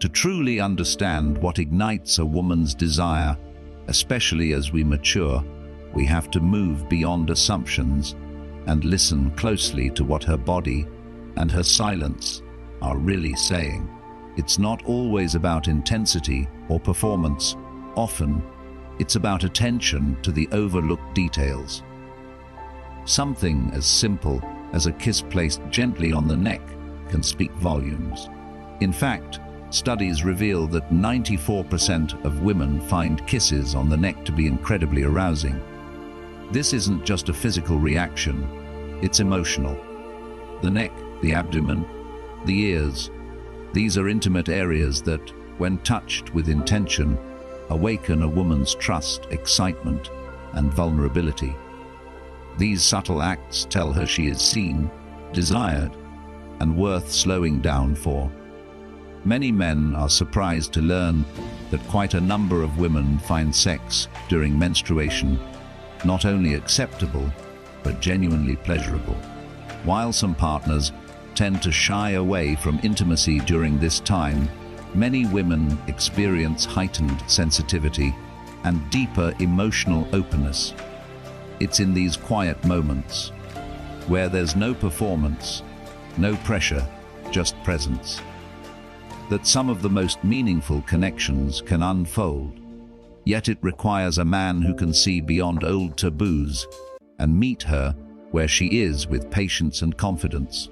To truly understand what ignites a woman's desire, especially as we mature, we have to move beyond assumptions and listen closely to what her body and her silence are really saying. It's not always about intensity or performance. Often, it's about attention to the overlooked details. Something as simple as a kiss placed gently on the neck can speak volumes. In fact, studies reveal that 94% of women find kisses on the neck to be incredibly arousing. This isn't just a physical reaction, it's emotional. The neck, the abdomen, the ears, these are intimate areas that, when touched with intention, awaken a woman's trust, excitement, and vulnerability. These subtle acts tell her she is seen, desired, and worth slowing down for. Many men are surprised to learn that quite a number of women find sex during menstruation not only acceptable, but genuinely pleasurable. While some partners tend to shy away from intimacy during this time, many women experience heightened sensitivity and deeper emotional openness. It's in these quiet moments, where there's no performance, no pressure, just presence, that some of the most meaningful connections can unfold. Yet it requires a man who can see beyond old taboos and meet her where she is with patience and confidence.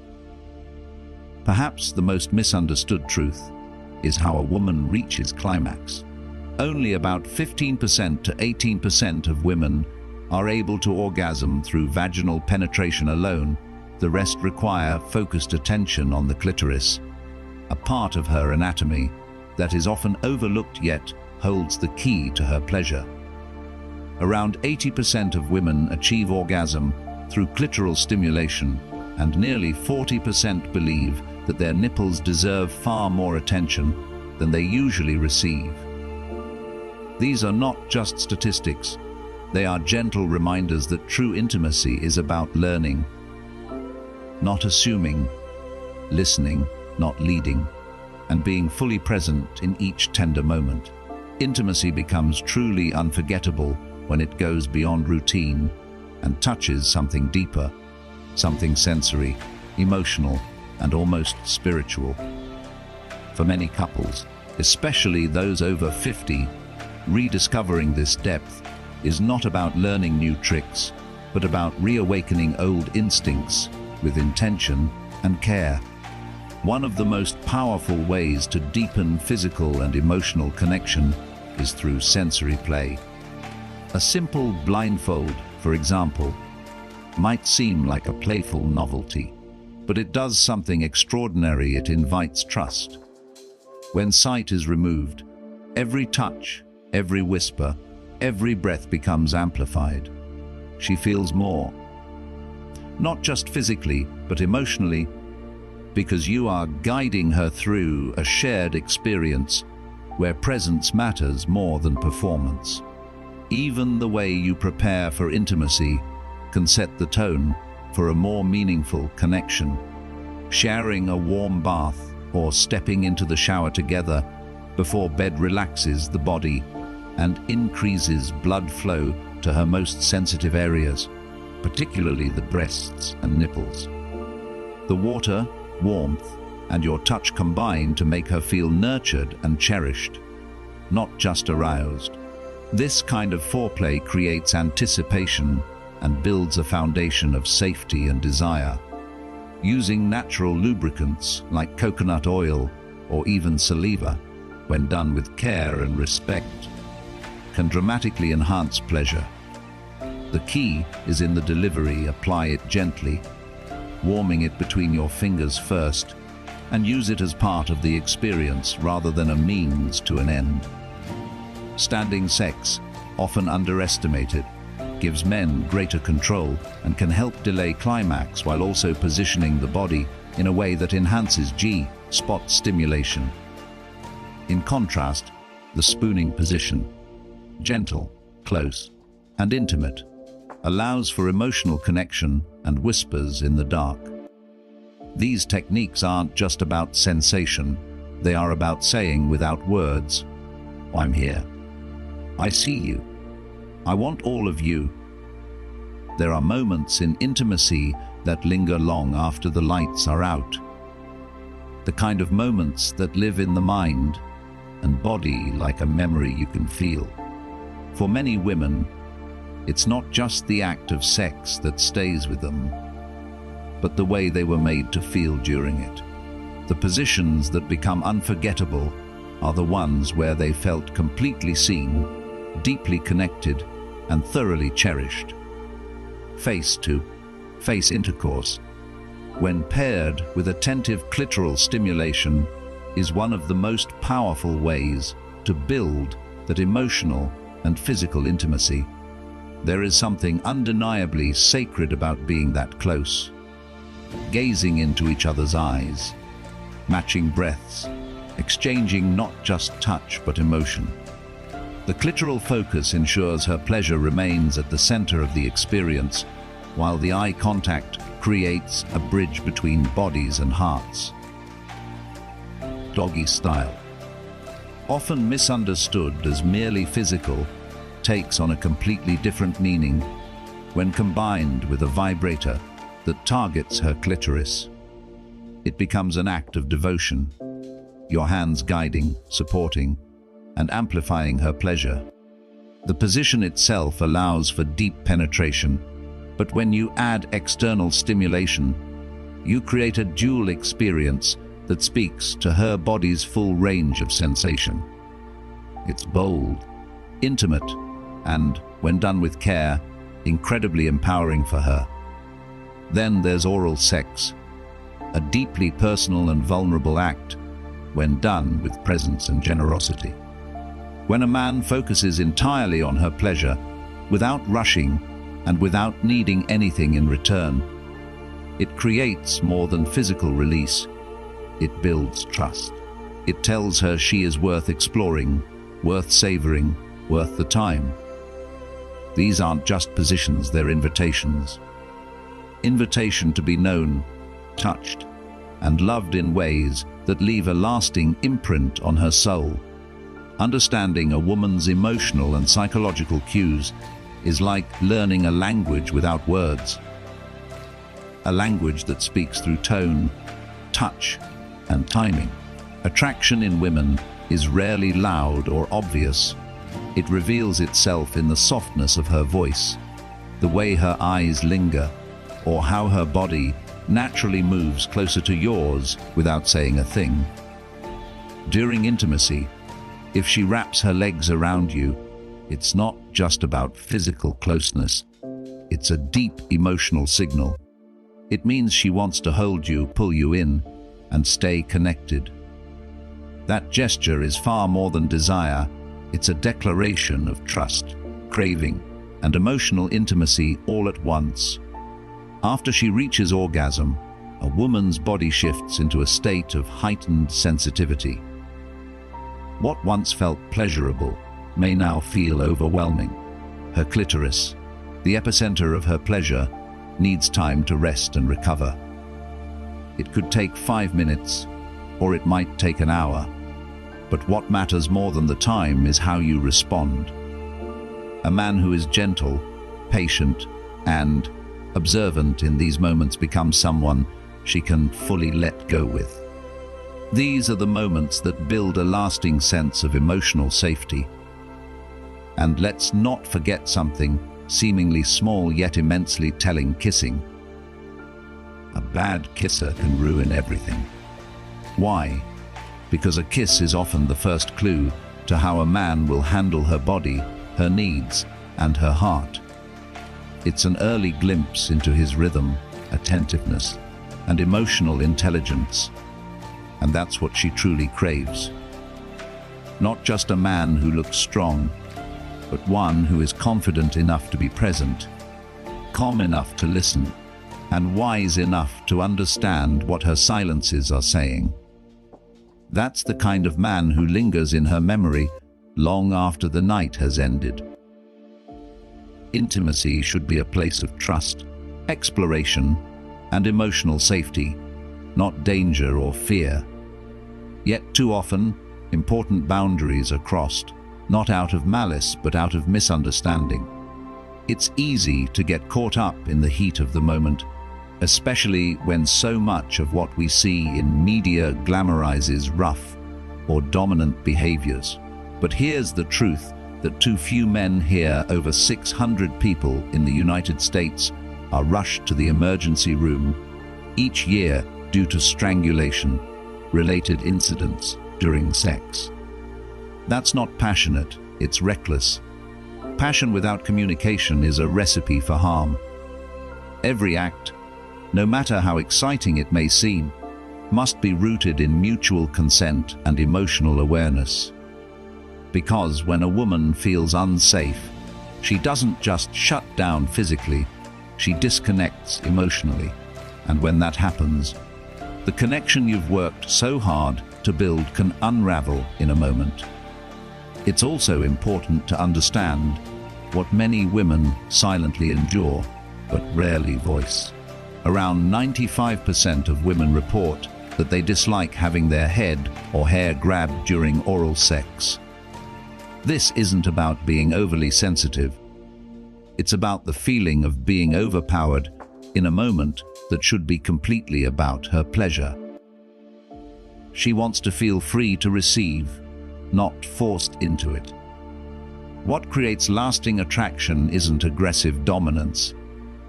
Perhaps the most misunderstood truth is how a woman reaches climax. Only about 15% to 18% of women are able to orgasm through vaginal penetration alone. The rest require focused attention on the clitoris, a part of her anatomy that is often overlooked yet holds the key to her pleasure. Around 80% of women achieve orgasm through clitoral stimulation, and nearly 40% believe that their nipples deserve far more attention than they usually receive. These are not just statistics, they are gentle reminders that true intimacy is about learning, not assuming, listening, not leading, and being fully present in each tender moment. Intimacy becomes truly unforgettable when it goes beyond routine and touches something deeper, something sensory, emotional, and almost spiritual. For many couples, especially those over 50, rediscovering this depth is not about learning new tricks, but about reawakening old instincts with intention and care. One of the most powerful ways to deepen physical and emotional connection is through sensory play. A simple blindfold, for example, might seem like a playful novelty, but it does something extraordinary. It invites trust. When sight is removed, every touch, every whisper, every breath becomes amplified. She feels more, not just physically, but emotionally, because you are guiding her through a shared experience where presence matters more than performance. Even the way you prepare for intimacy can set the tone for a more meaningful connection. Sharing a warm bath or stepping into the shower together before bed relaxes the body and increases blood flow to her most sensitive areas, particularly the breasts and nipples. The water, warmth, and your touch combine to make her feel nurtured and cherished, not just aroused. This kind of foreplay creates anticipation and builds a foundation of safety and desire. Using natural lubricants like coconut oil or even saliva, when done with care and respect, can dramatically enhance pleasure. The key is in the delivery. Apply it gently, warming it between your fingers first, and use it as part of the experience rather than a means to an end. Standing sex, often underestimated, gives men greater control and can help delay climax while also positioning the body in a way that enhances G-spot stimulation. In contrast, the spooning position, gentle, close, and intimate, allows for emotional connection and whispers in the dark. These techniques aren't just about sensation, They are about saying without words, "I'm here. I see you. I want all of you." There are moments in intimacy that linger long after the lights are out. The kind of moments that live in the mind and body like a memory you can feel. For many women, it's not just the act of sex that stays with them, but the way they were made to feel during it. The positions that become unforgettable are the ones where they felt completely seen, deeply connected, and thoroughly cherished. Face-to-face intercourse, when paired with attentive clitoral stimulation, is one of the most powerful ways to build that emotional and physical intimacy. There is something undeniably sacred about being that close, gazing into each other's eyes, matching breaths, exchanging not just touch but emotion. The clitoral focus ensures her pleasure remains at the center of the experience, while the eye contact creates a bridge between bodies and hearts. Doggy style, often misunderstood as merely physical, takes on a completely different meaning when combined with a vibrator that targets her clitoris. It becomes an act of devotion, your hands guiding, supporting, and amplifying her pleasure. The position itself allows for deep penetration, but when you add external stimulation, you create a dual experience that speaks to her body's full range of sensation. It's bold, intimate, and, when done with care, incredibly empowering for her. Then there's oral sex, a deeply personal and vulnerable act when done with presence and generosity. When a man focuses entirely on her pleasure, without rushing and without needing anything in return, it creates more than physical release. It builds trust. It tells her she is worth exploring, worth savoring, worth the time. These aren't just positions, they're invitations. Invitation to be known, touched, and loved in ways that leave a lasting imprint on her soul. Understanding a woman's emotional and psychological cues is like learning a language without words. A language that speaks through tone, touch, and timing. Attraction in women is rarely loud or obvious. It reveals itself in the softness of her voice, the way her eyes linger, or how her body naturally moves closer to yours without saying a thing. During intimacy, if she wraps her legs around you, it's not just about physical closeness. It's a deep emotional signal. It means she wants to hold you, pull you in, and stay connected. That gesture is far more than desire. It's a declaration of trust, craving, and emotional intimacy all at once. After she reaches orgasm, a woman's body shifts into a state of heightened sensitivity. What once felt pleasurable may now feel overwhelming. Her clitoris, the epicenter of her pleasure, needs time to rest and recover. It could take 5 minutes, or it might take an hour. But what matters more than the time is how you respond. A man who is gentle, patient, and observant in these moments becomes someone she can fully let go with. These are the moments that build a lasting sense of emotional safety. And let's not forget something seemingly small yet immensely telling: kissing. A bad kisser can ruin everything. Why? Because a kiss is often the first clue to how a man will handle her body, her needs, and her heart. It's an early glimpse into his rhythm, attentiveness, and emotional intelligence. And that's what she truly craves. Not just a man who looks strong, but one who is confident enough to be present, calm enough to listen, and wise enough to understand what her silences are saying. That's the kind of man who lingers in her memory long after the night has ended. Intimacy should be a place of trust, exploration, and emotional safety, not danger or fear. Yet too often, important boundaries are crossed, not out of malice but out of misunderstanding. It's easy to get caught up in the heat of the moment, especially when so much of what we see in media glamorizes rough or dominant behaviors. But here's the truth that too few men here. Over 600 people in the United States are rushed to the emergency room each year due to strangulation-related incidents during sex. That's not passionate, it's reckless. Passion without communication is a recipe for harm. Every act, no matter how exciting it may seem, must be rooted in mutual consent and emotional awareness. Because when a woman feels unsafe, she doesn't just shut down physically, she disconnects emotionally. And when that happens, the connection you've worked so hard to build can unravel in a moment. It's also important to understand what many women silently endure, but rarely voice. Around 95% of women report that they dislike having their head or hair grabbed during oral sex. This isn't about being overly sensitive. It's about the feeling of being overpowered in a moment that should be completely about her pleasure. She wants to feel free to receive, not forced into it. What creates lasting attraction isn't aggressive dominance.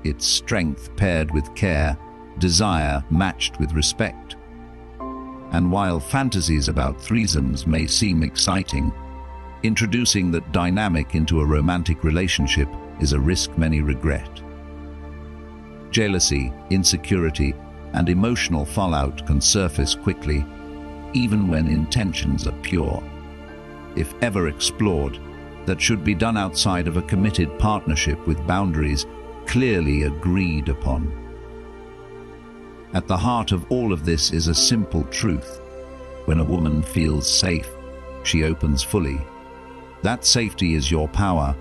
It's strength paired with care, desire matched with respect. And while fantasies about threesomes may seem exciting, introducing that dynamic into a romantic relationship is a risk many regret. Jealousy, insecurity, and emotional fallout can surface quickly, even when intentions are pure. If ever explored, that should be done outside of a committed partnership with boundaries clearly agreed upon. At the heart of all of this is a simple truth. When a woman feels safe, she opens fully. That safety is your power.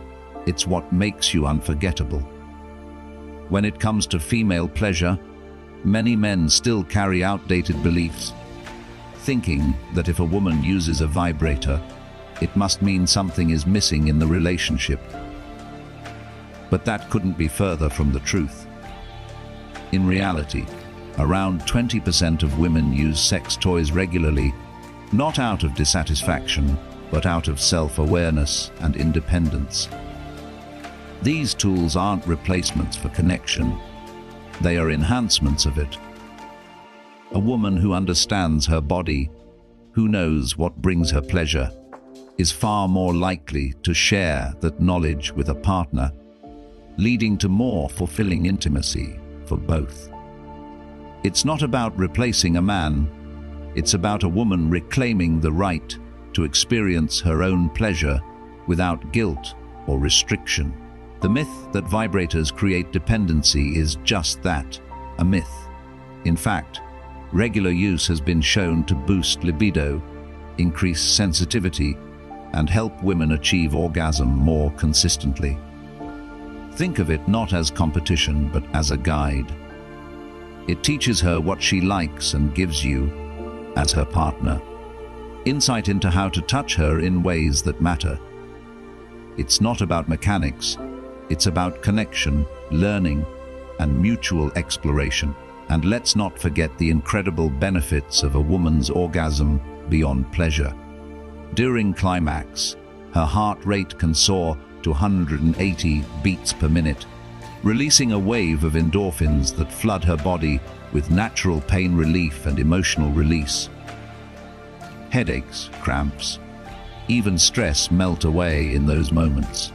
It's what makes you unforgettable. When it comes to female pleasure, many men still carry outdated beliefs, thinking that if a woman uses a vibrator, it must mean something is missing in the relationship. But that couldn't be further from the truth. In reality, around 20% of women use sex toys regularly, not out of dissatisfaction, but out of self-awareness and independence. These tools aren't replacements for connection. They are enhancements of it. A woman who understands her body, who knows what brings her pleasure, is far more likely to share that knowledge with a partner, leading to more fulfilling intimacy for both. It's not about replacing a man, it's about a woman reclaiming the right to experience her own pleasure without guilt or restriction. The myth that vibrators create dependency is just that, a myth. In fact, regular use has been shown to boost libido, increase sensitivity, and help women achieve orgasm more consistently. Think of it not as competition, but as a guide. It teaches her what she likes and gives you, as her partner, insight into how to touch her in ways that matter. It's not about mechanics, it's about connection, learning, and mutual exploration. And let's not forget the incredible benefits of a woman's orgasm beyond pleasure. During climax, her heart rate can soar to 180 beats per minute, releasing a wave of endorphins that flood her body with natural pain relief and emotional release. Headaches, cramps, even stress melt away in those moments.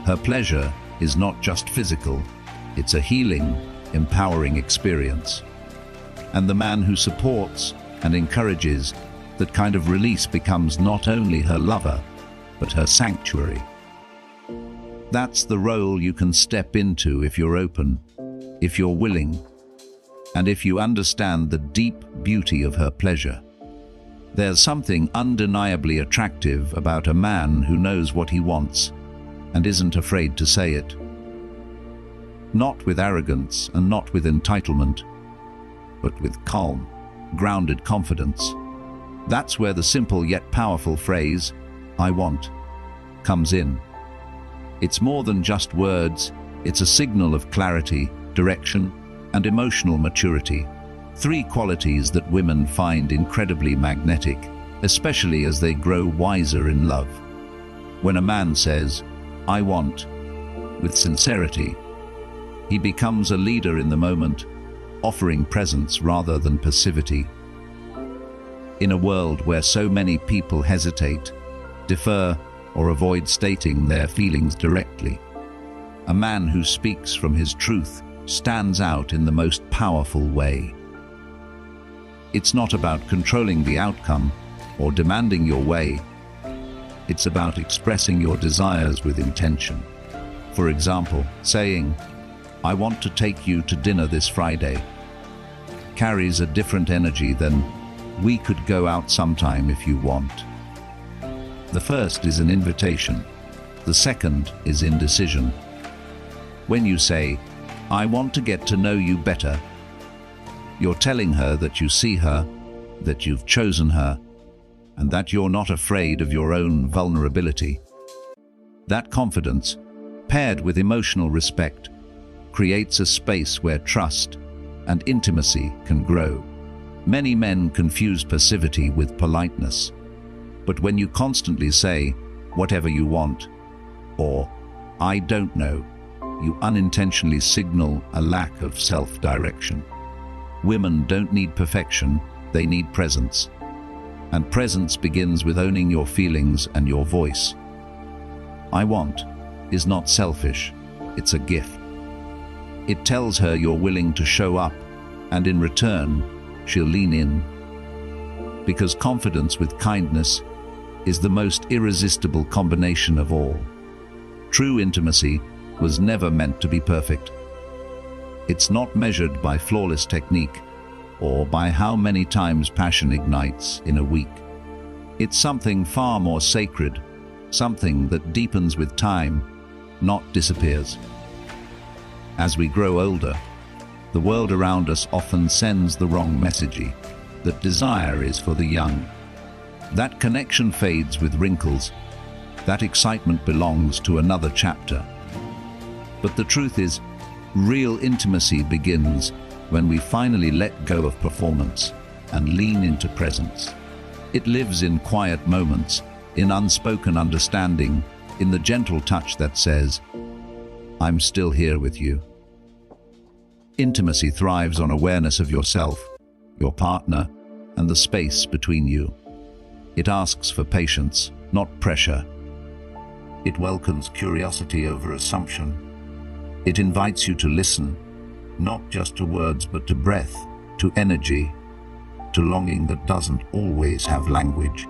Her pleasure is not just physical, it's a healing, empowering experience. And the man who supports and encourages that kind of release becomes not only her lover, but her sanctuary. That's the role you can step into if you're open, if you're willing, and if you understand the deep beauty of her pleasure. There's something undeniably attractive about a man who knows what he wants and isn't afraid to say it. Not with arrogance and not with entitlement, but with calm, grounded confidence. That's where the simple yet powerful phrase, "I want," comes in. It's more than just words, it's a signal of clarity, direction, and emotional maturity. Three qualities that women find incredibly magnetic, especially as they grow wiser in love. When a man says, "I want," with sincerity, he becomes a leader in the moment, offering presence rather than passivity. In a world where so many people hesitate, defer, or avoid stating their feelings directly, a man who speaks from his truth stands out in the most powerful way. It's not about controlling the outcome or demanding your way. It's about expressing your desires with intention. For example, saying, "I want to take you to dinner this Friday," carries a different energy than "we could go out sometime if you want." The first is an invitation. The second is indecision. When you say, "I want to get to know you better," you're telling her that you see her, that you've chosen her, and that you're not afraid of your own vulnerability. That confidence, paired with emotional respect, creates a space where trust and intimacy can grow. Many men confuse passivity with politeness, but when you constantly say, "whatever you want," or "I don't know," you unintentionally signal a lack of self-direction. Women don't need perfection, they need presence. And presence begins with owning your feelings and your voice. "I want" is not selfish, it's a gift. It tells her you're willing to show up, and in return, she'll lean in. Because confidence with kindness is the most irresistible combination of all. True intimacy was never meant to be perfect. It's not measured by flawless technique or by how many times passion ignites in a week. It's something far more sacred, something that deepens with time, not disappears. As we grow older, the world around us often sends the wrong message, that desire is for the young. That connection fades with wrinkles. That excitement belongs to another chapter. But the truth is, real intimacy begins when we finally let go of performance and lean into presence. It lives in quiet moments, in unspoken understanding, in the gentle touch that says, "I'm still here with you." Intimacy thrives on awareness of yourself, your partner, and the space between you. It asks for patience, not pressure. It welcomes curiosity over assumption. It invites you to listen, not just to words but to breath, to energy, to longing that doesn't always have language.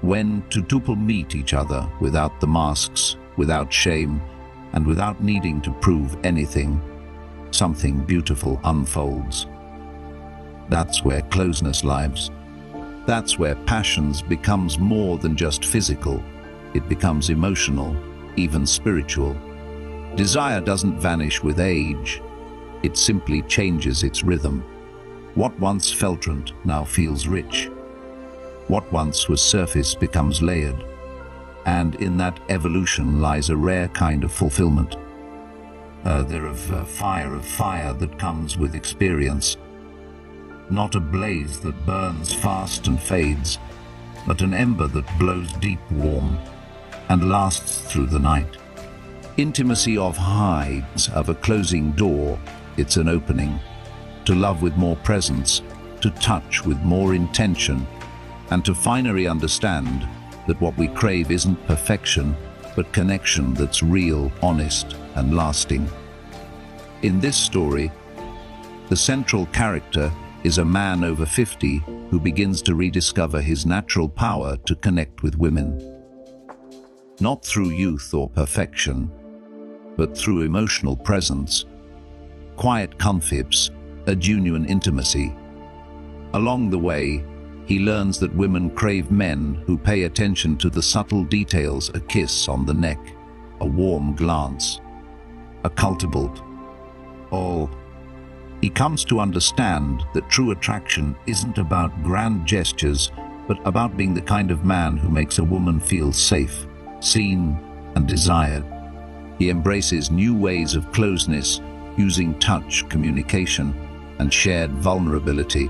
When two people meet each other without the masks, without shame, and without needing to prove anything, something beautiful unfolds. That's where closeness lives. That's where passions becomes more than just physical. It becomes emotional, even spiritual. Desire doesn't vanish with age. It simply changes its rhythm. What once felt different now feels rich. What once was surface becomes layered. And in that evolution lies a rare kind of fulfillment. Fire that comes with experience. Not a blaze that burns fast and fades, but an ember that blows deep warm and lasts through the night. Intimacy of hides of a closing door, it's an opening. To love with more presence, to touch with more intention, and to finally understand that what we crave isn't perfection, but connection that's real, honest, and lasting. In this story, the central character is a man over 50 who begins to rediscover his natural power to connect with women. Not through youth or perfection, but through emotional presence, quiet confidence, a genuine intimacy. Along the way, he learns that women crave men who pay attention to the subtle details: a kiss on the neck, a warm glance, a cultivated, all He comes to understand that true attraction isn't about grand gestures, but about being the kind of man who makes a woman feel safe, seen, and desired. He embraces new ways of closeness, using touch, communication, and shared vulnerability.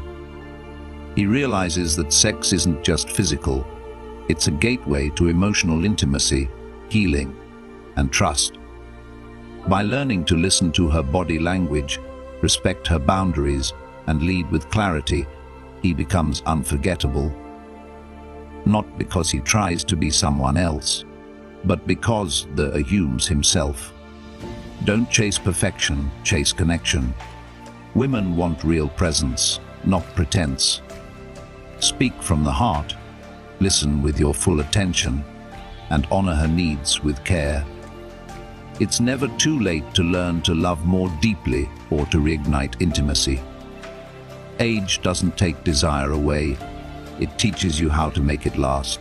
He realizes that sex isn't just physical, it's a gateway to emotional intimacy, healing, and trust. By learning to listen to her body language, respect her boundaries, and lead with clarity, he becomes unforgettable. Not because he tries to be someone else, but because he assumes himself. Don't chase perfection, chase connection. Women want real presence, not pretense. Speak from the heart, listen with your full attention, and honor her needs with care. It's never too late to learn to love more deeply or to reignite intimacy. Age doesn't take desire away, it teaches you how to make it last.